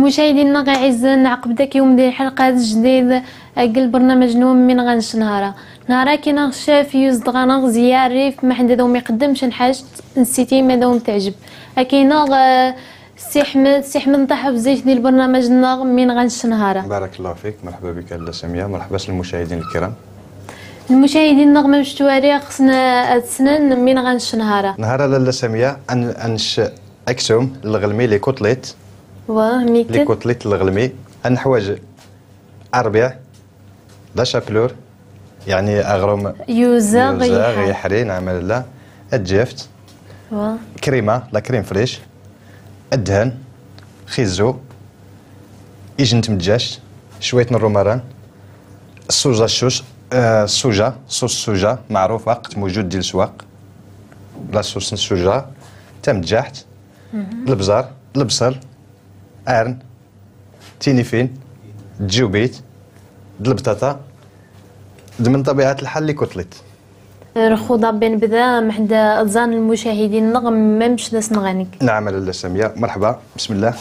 المشاهدين غيعز نعقب داك يوم ديال الحلقه الجديد قال برنامج نوم من غنش نهارا كاين شاف يوزد غانا زيار ريف ما حد دوم يقدمش نحاج نسيتي ما دوم تعجب كاينه سي احمد نطيح بزيت ديال برنامج من غنش نهارا. بارك الله فيك، مرحبا بك لاله ساميه، مرحبا بالمشاهدين الكرام. المشاهدين ما مش تواري خصنا تسنن من غنش نهارا لاله ساميه انش اكسوم الغلمي لي كوتليت لي كوتليت الغلمي الحوايج اربع لا شابلور يعني اغروم يوزا يحري نعمل لا الجفت كريمه لا كريم فريش الدهن خيزو ايجنت مدجاج شويه الروماران السوجه الشوش السوجه صوص السوجه معروفه قد موجود ديال السواق لا صوص السوجه تمدجاحت البزار البصل ارن تينيفين الجوبيت البطاطا من طبيعه الحال لي كوتليت رخوضه بين بدا محدا اذان المشاهدين نغم ما مش داس نغانيك. نعم لاله ساميه، مرحبا. بسم الله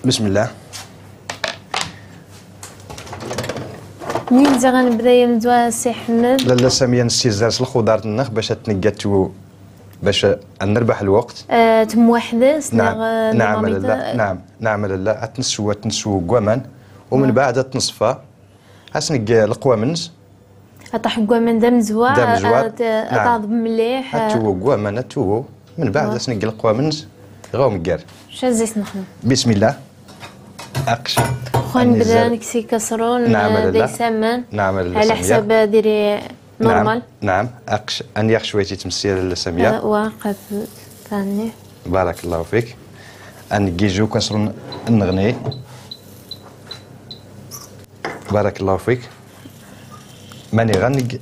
بسم الله. منين غنبدا يمدوا السي احمد؟ لاله ساميه نستيزارس الخضار النخ باش تنقاتو باش نربح الوقت. تم واحده نعم لاله نعم لاله تنسو كوامان ومن بعد تنصفى اسنق القوامنز طاح كوامان دم زوا تعضب مليح تو كوامان تو من بعد اسنق القوامنز غاو مكار شا زيت نخدم. بسم الله اقش خوان بدا نكسي كسرون داي سامان نعم لاله على حساب ديري نورمال. نعم اقش ان يخ شويتي تمسير لاله ساميه واقف ثاني. بارك الله فيك. ان كيجو كسرون النغني بارك الله فيك. ماني غنق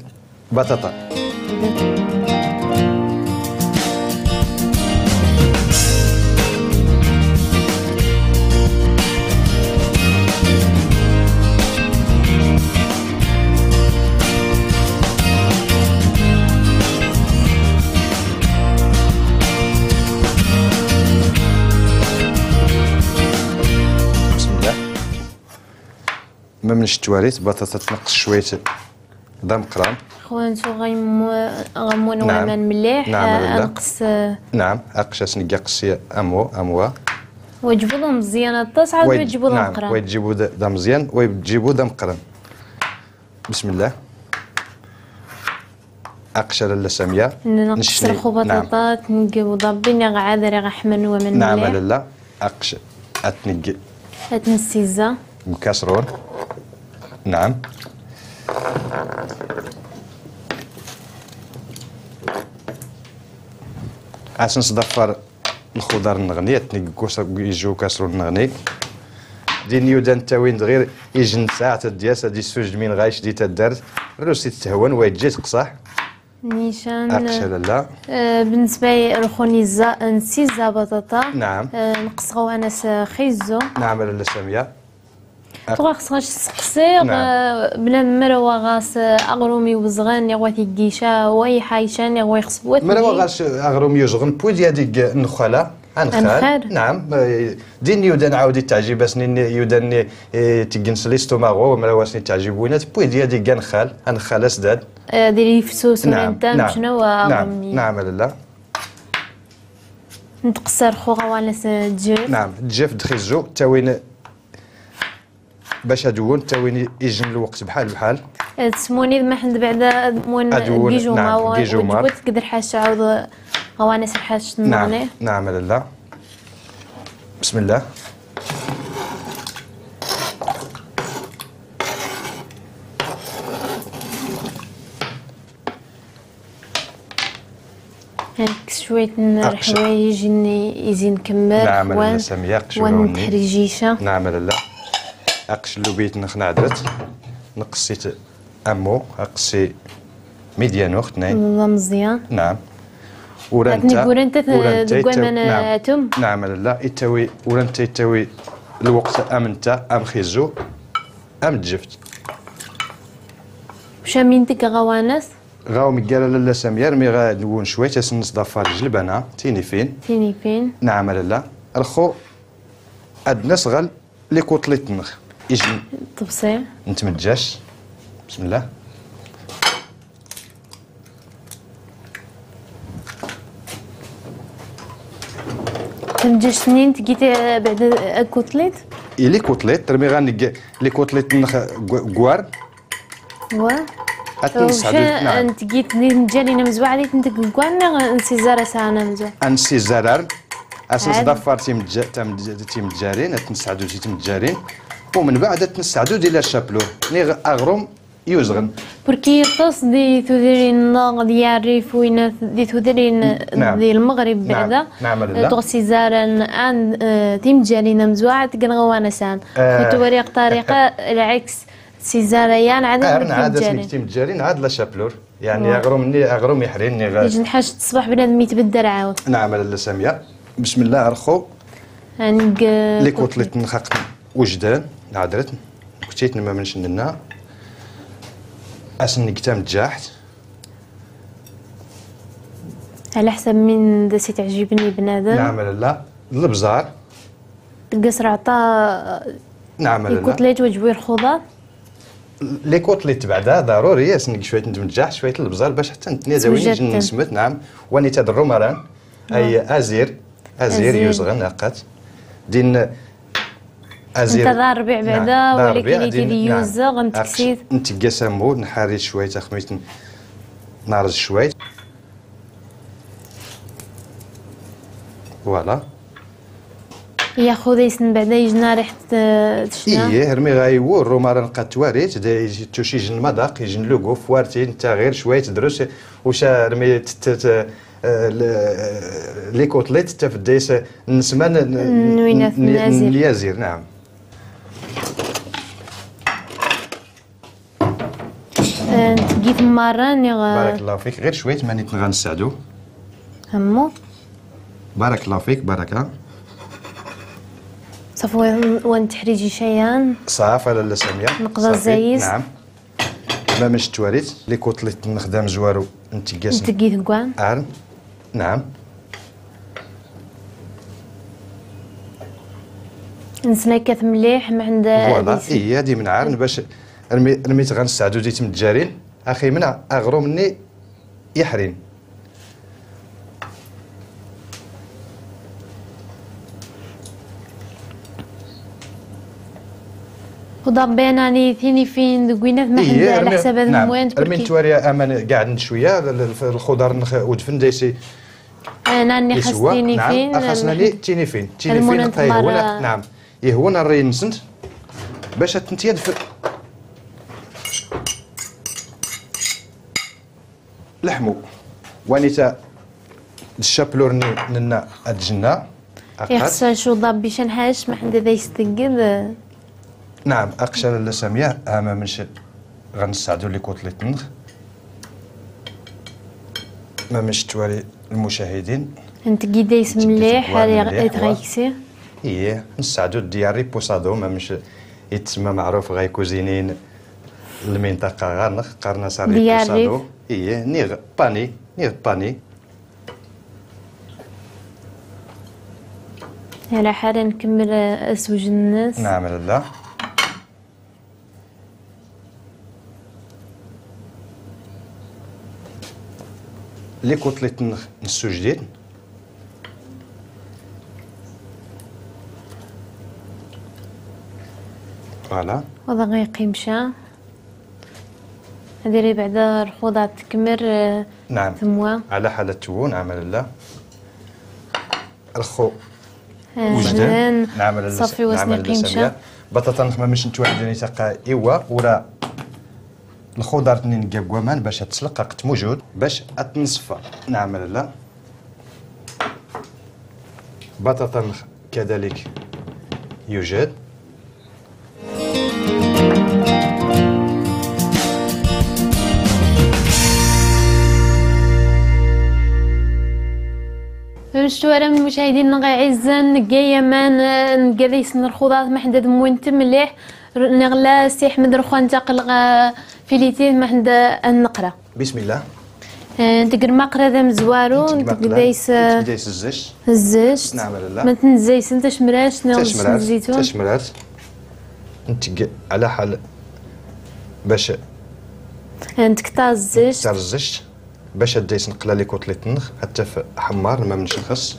بطاطا ما منش تواريت بطاطا تنقص شويه دم قران خوانتو غمون وعمان مليح. نقص نعم اقشاس نقصي اموا ويجيبوا لهم مزيان الطاس عاد ويجيبوا لهم قران. نعم ويجيبوا دم مزيان ويجيبوا دم قران. بسم الله. اقشر لاله ساميه نقص الخبطاطات نقيو ضابين غادر غحمن ومن مليح. نعم لاله اقش اتنقي اتنسيزا مكسرون. نعم عشان نصدفر الخضار النغني تنقوس يجو كاسرون النغني دي نيودان تاوين غير يجن ساعة دياس هادي السوج من غايش دي تدار روسي تهون ويجي تقصح نيشان اقشا لا بالنسبه لي رخوني نسيزا بطاطا. نعم نقص غواناس خيزو. نعم لاله ساميه تبغى خصهاش تسقسي بلا مروه غاس اغرومي وزغان يغواتي كيشا وي حايشان يغوي خصبوات مروه غاس اغرومي يزغن بوديا ديك النخاله انخال. نعم دين يودان عاودي تعجب سنين يودان تجنس ليستوماغو مروه سنين تعجبونات بوديا ديك انخال اسداد ديري فسوس وانت شنو اغرومي. نعم لاله نتقصر خو غواناس الجيف. نعم الجيف دخيزو تاوين باش ادون تاويني يجن الوقت بحال تسموني ما حد بعدا مون كيجو ما وجبت تقدر حاش عاود غواناس الحاش النغني. نعم لاله بسم الله. هاك شويه الحوايج يزين نكمل. نعم لاله ساميه ونتحرجيشه. نعم لاله اقش اللوبيت نخنا عدرت نقصيت امو اقصي ميديانو ختناي مزيان. نعم ورانتا ورانتا نعم لا يتوي ورانتا يتوي الوقت امنتا ام خيزو ام تجفت وشامين ديك غواناس غاو مقاله لاله ساميه مي غادون شويه تاس نصدفها الجلبانه تيني فين نعم لا الخو عندنا صغال لي كوتليت النخ يجي طبسي نتمجاش. بسم الله. تمجاش سنين تجي بعد الكوتليت لي كوتليت رمي غنق لي كوتليت النخ كوار وا اتنسعدو. نعم انت جيت نجالينا مزوع عليك انت كوانا نسيزارا ساعنا مزوع انسي زرار اساس عاد. ضفار تيمتجارين تنسعدو تيمتجارين ومن بعد تنسعدو ديال الشابلور ني اغروم يوزغن. بركي يختص دي تديرين ديال الريف وين دي تديرين نعم. ديال المغرب نعم. بعدا نعم لا. توصي زارن عن تيمجالينا مزوع تقنغوانا سان توريق طريقة العكس سيزاريان عاد عاد تيمجالين تيمتجارين عاد لا شابلور يعني اغروم يحرين ني يجي حاجة تصبح بنادم يتبدل عاود. نعم لا ساميه. بسم الله رخو عندك لي كوتليت نخاق وجدان عدرت كنتيت ما منش لنا اسن قتام تجاحت على حسب من داسي تعجبني بنادم. نعم لا البزار. القصر عطا نعم لا الكتلات وجبير الخضار. لي كوتليت بعدا ضروري اسن شويه نتمجاح شويه البزار باش حتى نتنازاوي زوجات. نسمت. نعم واني تاد الرومران اي ازير يوزغن نقات دين ازير. انت دار ربيع بعدا ولكن يدير يوزغ نتكسيد نتقا سمود نحاري شويه تخميت نارز شويه فوالا. ياخذ يسن بعدا يجنا ريحه تشنا. ايه رمي غايو الروماران قد تواريت توشي جن مذاق يجن لوغو فوارتين نتا غير شويه دروس وشا رمي لي كوتليت تفديس نسمان نوينات اليازير. نعم تجي في مرة بارك الله فيك غير شويه ماني غنساعدو. همو بارك الله فيك بركه. صافي وين تحريجي شيئا صافي لاله ساميه نقضى الزايز. نعم ما مش تواريت لي كوتليت نخدم زوارو نتقاس تجي كوان. نعم نسنكت مليح ما عندها. فوالا هي هادي من عارن باش رميت غنساعدو ديت متجارين اخي من اغرو مني يحرين. وضبينا يعني ثيني فين دوينات ما عندها على حساب هذا المواد. رمي نتواري امان قاعد شويه الخضر ودفن دايسي انا راني خاصني فين. نعم خاصنا لي تيني فين هنا. نعم يهون الري نسنت باش تنتياد في لحمو وانيتا الشابلورني لنا الجنه يخصها شو ضبي شنحاش ما حدا ذا يستقل. نعم اقشر اللساميه اما منش غنساعدو لي كوتليت النخ ما مش تواري المشاهدين. انت كي دايس مليح هذا يتغيكسي. ايه نساعدو ديال ريبوسادو ما مش يتسمى معروف غاي كوزينين المنطقه غانخ قرنا صار ريبوسادو. ايه نيغ باني على حال نكمل اسوج الناس. نعم لا لي كوتليت نسو جديد. فوالا وضع غيقيمشا هذه بعدا الخضع تكمر. نعم ثموا على حالة تون عمل الله الخو وجدان. نعم لا صافي وسني قيمشا بطاطا نخمم مش نتوالدني تقا ايوا ورا الخضر تنين كاكوامان باش تسلق موجود باش تنصفى. نعم لا بطاطا كذلك يوجد. مشتوى من المشاهدين نغي عزن نقايا مان نقايس الخضار ما حدا موينت مليح نغلا سي احمد رخوان تقل فيليتين ما حدا النقره. بسم الله. ندير المقرة هذا مزوارو دايس الزيت نعم لا ما تنزيس انت شمراش ناوز الزيتون تشمرات نتق على حال باش نتكتا الزيت تاع الزيت باش دايس نقلا لي كوتليت نخ حتى في حمار ما منشخص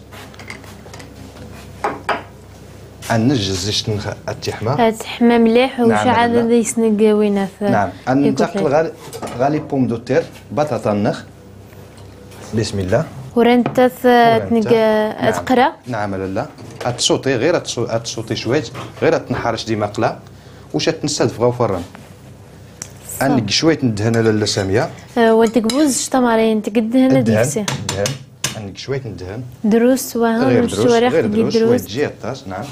انج الزيت نخ اتحمى تحمى مليح وشعل دايس نقاوينا في نعم ننتقل غالي بوم دو تير بطاطا نخ بسم الله ورنت تنقى تقرا نعم لا تصوتي غير تصوتي شويه غير تنحرش ديما قلا واش تنستهدف غاو فران انك شويه ندهن لاله ساميه وتكبوز تمارين تقدهن ديكسي ندهن انك شويه ندهن دروس وها غير دروس شويه دروس تجي الطاس نعم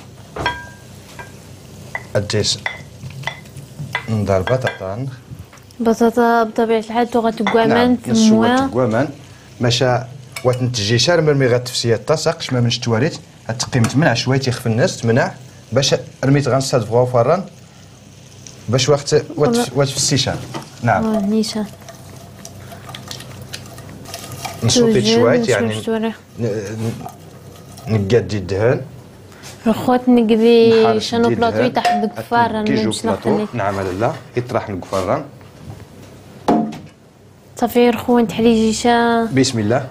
اديس ندار بطاطا بطبيعه الحال غتقوامان تموا تقوامان ماشا وتنتجي شار مرمي غتفسيه الطاسق ما منش تواريت تقيم تمنع شويه تيخف الناس تمنع باش رميت غنصاد فغاو فران باش وقت وتفسي شار نعم نيشان نصوتي شويه يعني نقادي الدهان الخوت نقدي شنو بلاطو تحت القفار كيجو بلاطو نعم لا يطرح القفران صافي رخوان تحريجيشا بسم الله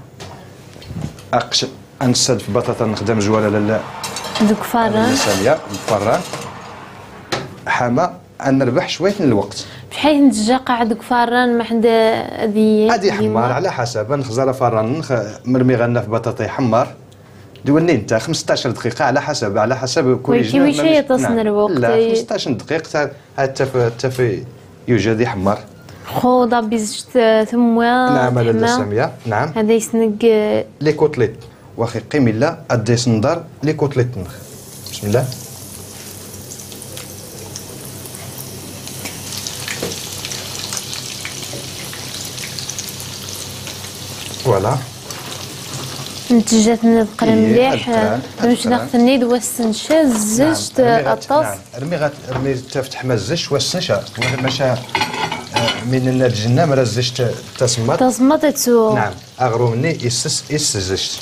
اقش انسد في بطاطا نخدم زواله لالا دوك فران ساميه الفران حما نربح شويه من الوقت بحال نتجا قاعد فران ما حد هذه حمار على حسب نخزر فران مرمي غنا في بطاطا يحمر دوني انت 15 دقيقه على حسب كل جهه واش هي تصنع الوقت لا 15 دقيقه حتى في يوجد يحمر خوضه بيزجت ثم نعم لاله ساميه نعم هذا يسنق لي كوتليت واخي قيمي لا اديس ندار لي كوتليت نخ بسم الله فوالا نتجات نقرا مليح باش ناخذ النيد والسنشا زجت الطاس رمي تفتح ما الزش والسنشا ماشا من الجنة مرا زجت تصمت تسو نعم اغرو مني يس زجت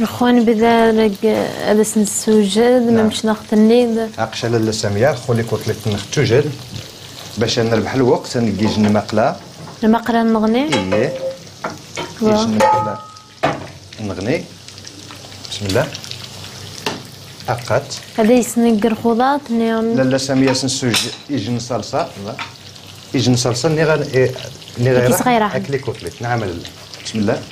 الخوان بدا هذا سنسوجد ما مش ناخذ النيد اقشا لاله ساميه خولي كوتليت نختوجد باش نربح الوقت نجي جن مقله المقله نغني ايه جن مقله نغني بسم الله اقات هذا يسنق الخضات نعم لاله ساميه سنسوج يجن صلصه لا يجن صلصه ني غير اكلي كوتليت نعم لاله بسم الله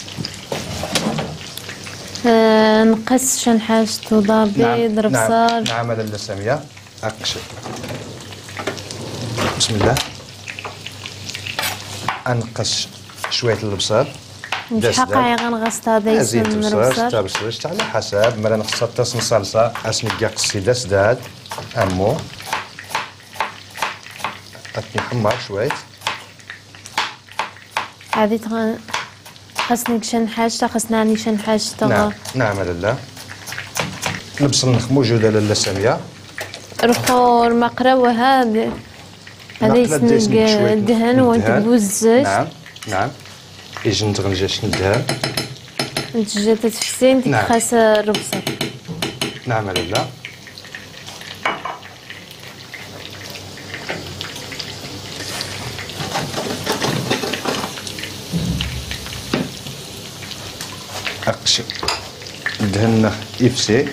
نقص شن حاجتو بيض ربصار نعم لاله ساميه اقش بسم الله انقص شويه البصل حقا غنغسط هذا يسمى البصل تاع بصل على حسب مالا نخصها تصن صلصه اسنقا قصي داسداد امو نحمر شويه هذه خاصني شن حاجه خاصني شن حاجه نعم لاله البصل نخ موجوده لاله ساميه الخور مقرا وهذا يسنق الدهن وتبوز الزيت نعم يجي نتغنجاش الدهن نتجا تتفسين ديك خاصه الربصه نعم لاله اقشي الدهن يفسي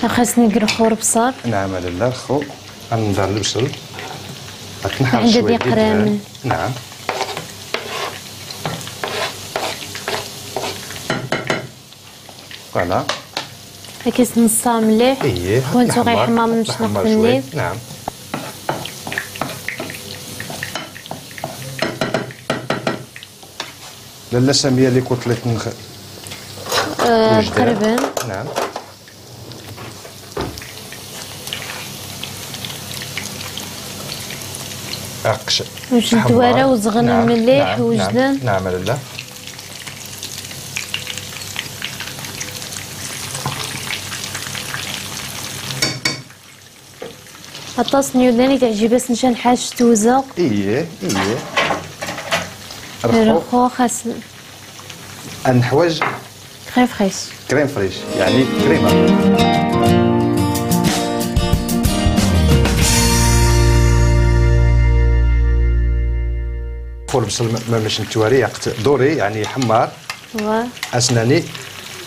خاصني نقرخو البصل نعم لاله خو ندار البصل تنحر عندي شويه قرامل نعم فوالا كيس نصا مليح وانتو غيحمر مش ناخذ النيد نعم لاله ساميه لي كوتليت تقريبا نعم اقش واش الدواره وزغن مليح وجدان نعم لاله الطاس نيوداني تعجبس نشان حاج توزا ايه رخو خاص نحوج كريم فريش كريم فريش يعني كريمه. فول بصل ما باش نتواري يقت دوري يعني حمار اسناني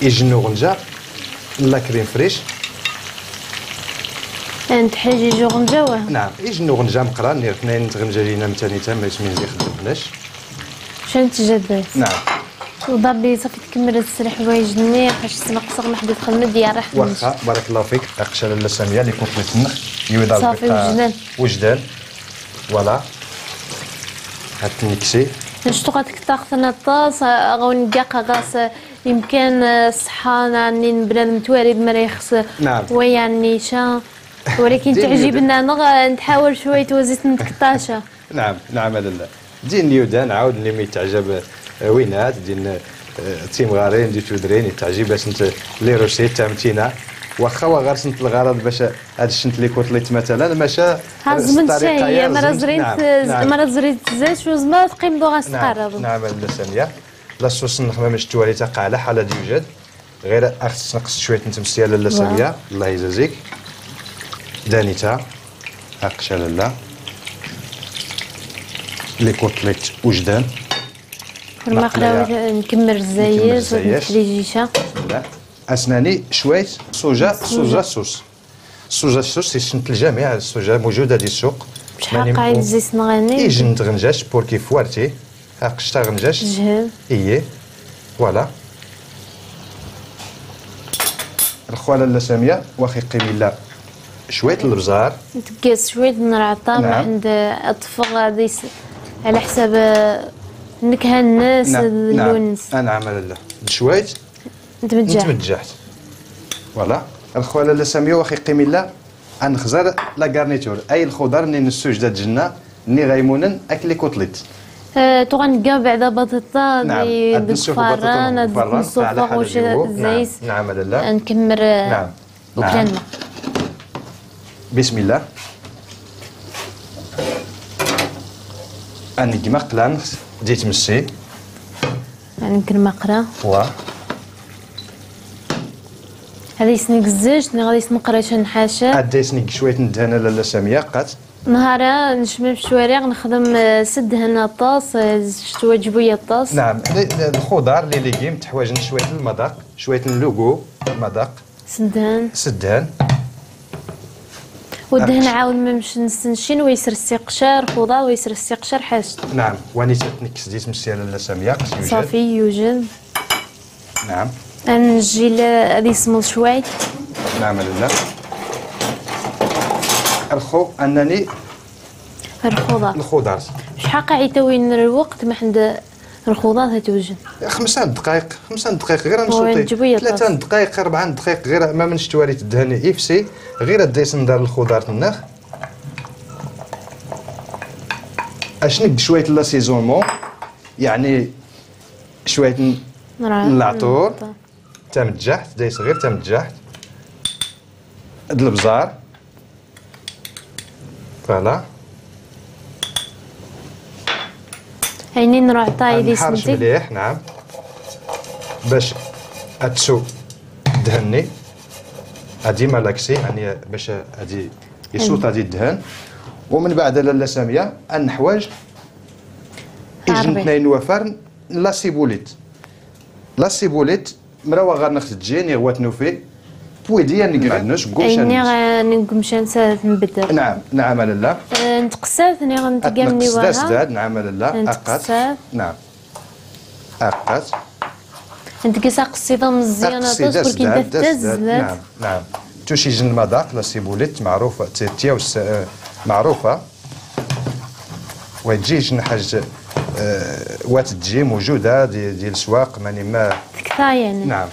يجنو غنجا لا كريم فريش انت حاجه جو غنجا نعم يجنو غنجا مقران نير اثنين غنجا لينا مثاني تما يسمين زي خدمناش شان تجدات نعم وضربي صافي تكمل السرح حوايجني باش تنقص محدود خدمه ديال ريحه واخا بارك الله فيك اقشر لا ساميه اللي كنت نتنخ يوضع صافي وجدان فوالا هتنكسي شتو غتكتاخذنا الطاس غونقاق غاس يمكن الصحة يعني بنادم تواري بمريخ نعم ويعني شا ولكن تعجبنا نتحاول شويه توزيت نتكطاشة نعم لا دين نيودان عاود اللي ما يتعجب وينات دين تيمغارين دي تودرين تعجبات انت لي روسيت تامتينا واخا غير سنت الغرض باش هاد الشنت اللي كوتليت مثلا ماشا هازمن شاي مرة زريت زيت شو زما تقيم بغا تقرب نعم لا ثانيه لا صوص نخمه باش توالي تقع على حاله يوجد غير اخص نقص شويه نتمسيا لاله ساميه الله يجازيك دانيتا هاكشا لاله لي كوتليت وجدان المقلاوي نكمل الزايز والفريجيشه لا اسناني شويه صوجا صوص يشنت الجميع الصوجا موجوده دي السوق شحال قايل زيت نغني يجن تغنجاش بور كي فوارتي هاقشتا غنجاش جهل اييه فوالا الخواله لا ساميه واخي قيمي لا شويه البزار تقاس شويه نرعطا ما عند اطفغ غادي على حساب النكهه الناس اللون نعم لا شويه نتمجحت فوالا الخواله لا ساميه واخي قيمي لا نخزر لا غارنيتور اي الخضر ني نسوج دا جنة ني غيمونن اكلي كوتليت تو غنلقى بعدا بطاطا دي الفران نصفغ واش زيت نعم لا نكمر وكلنا بسم الله اني مقلان ديت مسي يعني يمكن مقرا وا هذه سنيك الزاج غادي نقرا نحاشا هادي سنيك شويه ندهن لاله ساميه قات نهارا نشمم في الشوارع نخدم سد هنا طاس شتو جبويه الطاس نعم الخضار لي ليغيم تحواجن شويه المذاق شويه اللوغو المذاق سدهن ودهن عاود ما نمشي نستنشين ويسرسي قشار خضار ويسرسي قشار حاجه نعم واني تنكس ديت مسيا لاله ساميه صافي يوجد نعم نجي هذه اسمه شوي نعم لا الخو انني الخضار شحال قاعد الوقت ما عند الخضار توجد 5 دقائق غير نشوطي 3 دقائق 4 دقائق غير ما منش توالي تدهني افسي غير ديس ندار الخضار تنخ اشنق شويه لاسيزونمون يعني شويه العطور تمتجحت دايس غير تمتجحت البزار فوالا عيني نروح طاي لي نحرش مليح نعم باش اتسو دهني هادي مالاكسي يعني باش هادي يسوط هادي الدهن ومن بعد لاله ساميه النحواج يجن اثنين وفرن لا سيبوليت مراوغ غير ناخذ تجيني غوات نوفي بويديا نقعدناش قوشان اني نقمشان ساد نبدل نعم لاله نتقسات اني غنتقامني وراها نتقسات نعم لاله اقات نعم اقات نتقسا قصيده مزيانه تصبر كي دازلات نعم توشي جن المذاق لا سيبوليت معروفه تيتيا معروفه وتجي جن حاجه وات تجي موجوده ديال السواق ماني ما تكتا يعني نعم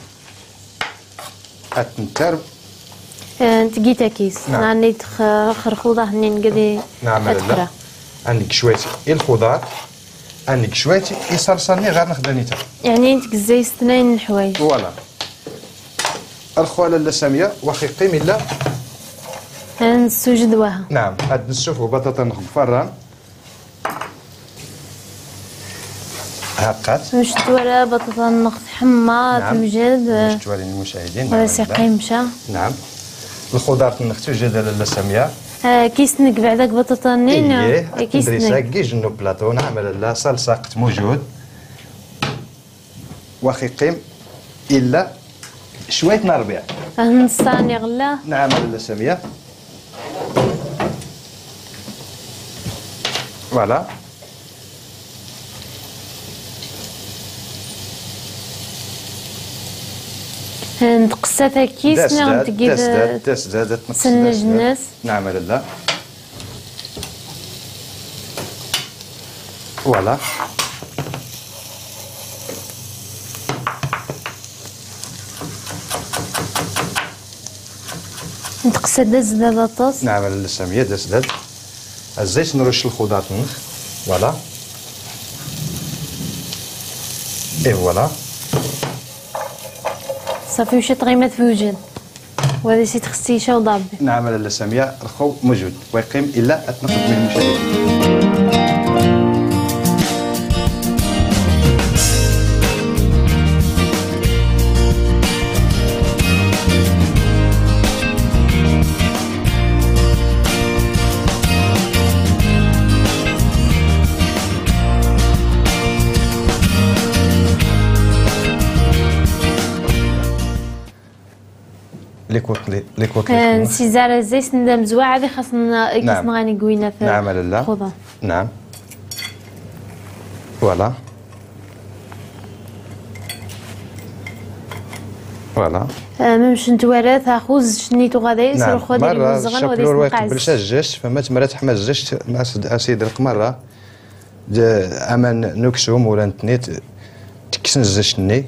اتنتر تقيتا كيس راني خرخوضه هني نقدي نعم لا عندك شويه الخضار عندك شويه يصرصرني غير نخدانيتا يعني انت زي اثنين الحوايج فوالا الخواله لا ساميه واخي قيمي لا نسوجد وها. نعم هاد نشوفوا بطاطا نغفران هاقات مش تولا بطاطا نخ حمار نعم. توجد باش توري المشاهدين. ولا سيقي مشى. نعم الخضار تنخ توجد لاله ساميه. كيسنك بعدك بطاطا نين. كيسنك كي جنو بلاطو نعمل لا صلصه قت موجود واخي قيم الا شويه نار ربيع. نصاني غلا. نعم لاله ساميه. فوالا نتقسى كيسنا وتجيب تسداد تسنج الناس. نعم لاله. فوالا نتقسى دزداد بطاطس. نعم لاله ساميه تسداد. الزيت نرش الخضار تنخ. فوالا اي فوالا صافي وشي طغيمات في وجد وهذا سي تخسيشه وضابي. نعم لاله ساميه الخو موجود ويقيم الا اتنقد من المشاهدين. لي كوتليت سي زار زيت ندم زواع هذه خاصنا كيسنا غاني قوينا في نعم لاله. الخضار. نعم فوالا فوالا ممش نتوارث اخوز شنيتو غادا يسر خو ديال الزغن وغادي ودي يقبل الجاج فما تمرات حما الجاج مع اسيد القمره امان نكسوم ولا نتنيت تكسن الزاج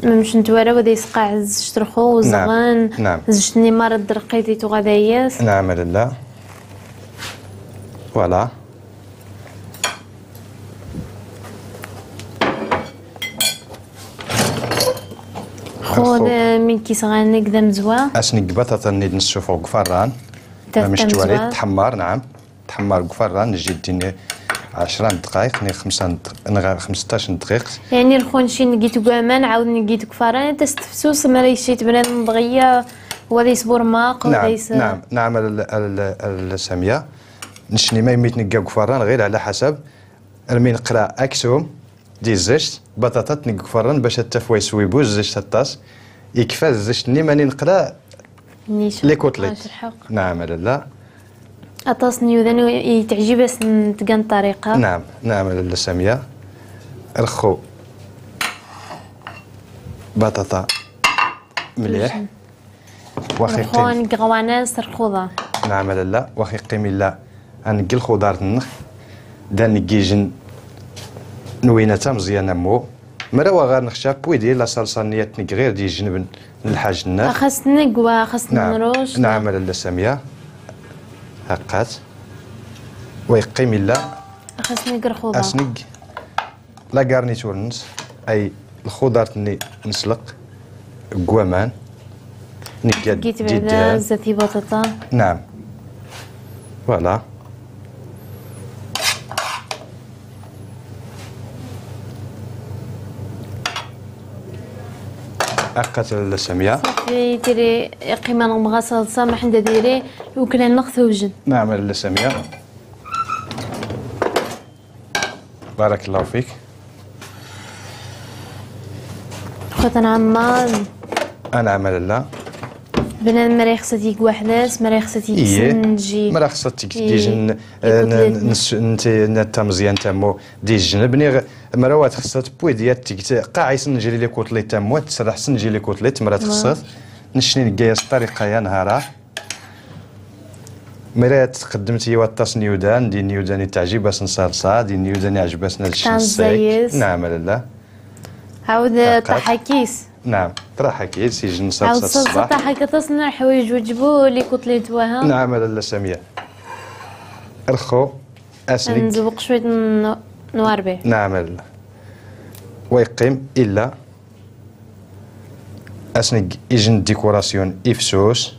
ممش نتوارى ودي يسقع زشترخو وزغن. نعم زشتني مرض درقيتي تو غادا ياس. نعم لاله. فوالا خود من كيس غانك دم زوا اسنق بطاطا نيد نشوفو قفران مش تواليت تحمر. نعم تحمر قفران نجي ديني 10 دقائق ني 15 دقيقة. يعني الخون شي نقيتو كامان عاود نقيتو كفران تستفسوس مري شي تبران ضغيه ولا يصبر ماق ولا نعم الساميه نشني ما يميت نقا كفران غير على حسب رمي نقرا اكسوم دي الزيت بطاطا تنق كفران باش التفوي سويبوز زيت الطاس يكفى الزيت ني ماني نقرا لي كوتليت. نعم لاله. اطاس نيوذن يتعجب بس نتقن طريقه. نعم لاله ساميه. رخو بطاطا مليح واخي قيم قواناس الخضار. نعم لاله واخي قيم الا نقي الخضار تنخ دا نقيجن نوينه مزيانه مو مروا غير نخشى بويدي لا صلصه نيات نق غير دي جنب الحاج النار خاص نقوا خاص نروش. نعم لاله ساميه هقات ويقيم الا خاص نقر خضار اسنق لا غارنيتور نس اي الخضار تني نسلق قوامان نقاد جيت بعدا زيتي بطاطا. نعم فوالا أقات السامية صافي ديري قيمة نغمغا صلصة ما حنا ديري وكلا نخ توجد. نعم السامية بارك الله فيك. خوتنا عمار أنا عمل لا بنان مرا خصها تيك وحداس مرا خصها تيكسنجي مرا خصها تيجن نتا مزيان تامو دي جنبني مروات خصها تبوي ديال تيك قاعي سنجي لي كوتليت تامو تسرح سنجي لي كوتليت مرات خصها نشني نقياس الطريقه يا نهارا مرات قدمت هي واطاس نيودان دي نيوداني تعجب باش نصلصه دي نيوداني عجباسنا الشمسيك. نعم لا عاود طحاكيس. نعم طرح كيس يجي صلصه الصباح عاود طحا تصنع حوايج وجبوا لي كوتليت وها. نعم لا ساميه رخو اسنق نزوق شويه نوار به. نعم لا ويقيم الا اسنق يجن ديكوراسيون افسوس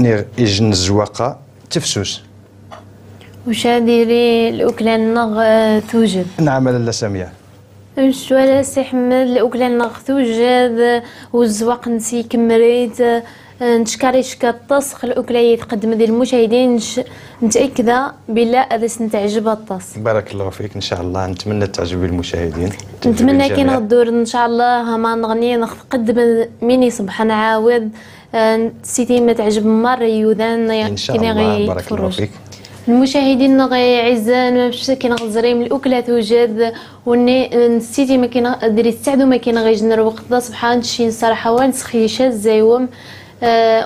نيغ يجن الزواقه تفسوس. واش ديري الاكله النغ توجد؟ نعم لاله ساميه. واش ولا سي حمد الاكله النغ توجد والزواق نسي كمريت نشكاري شكا الطاسخ الاكله يتقدم ديال المشاهدين متاكده بلا هذا سنتعجب الطاس. بارك الله فيك ان شاء الله، نتمنى تعجبي المشاهدين. نتمنى كي نغدور ان شاء الله ما نغني نقدم ميني صباح نعاود سيتي ما تعجب مره يودان ان شاء الله. بارك الله فيك. المشاهدين غيعزان كي نغزري من الاكله توجد وني نسيتي ما كيديري تساعدوا ما كاين غيجن الوقت دا سبحان شي صراحه وانسخيشه زايوم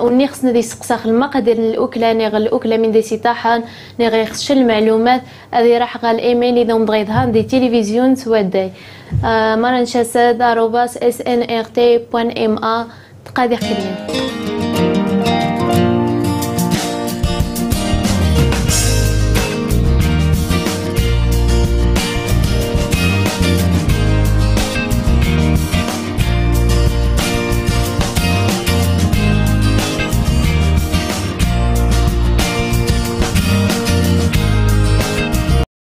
وني خصنا دي سقساخ المقادير الاكله نغ الاكله من دي سيطاحان ني غيخش المعلومات هذه راح غا الايميل اذا بغيتها دي تلفزيون سواداي مرنشاسد @snrt.ma تقادير كريم.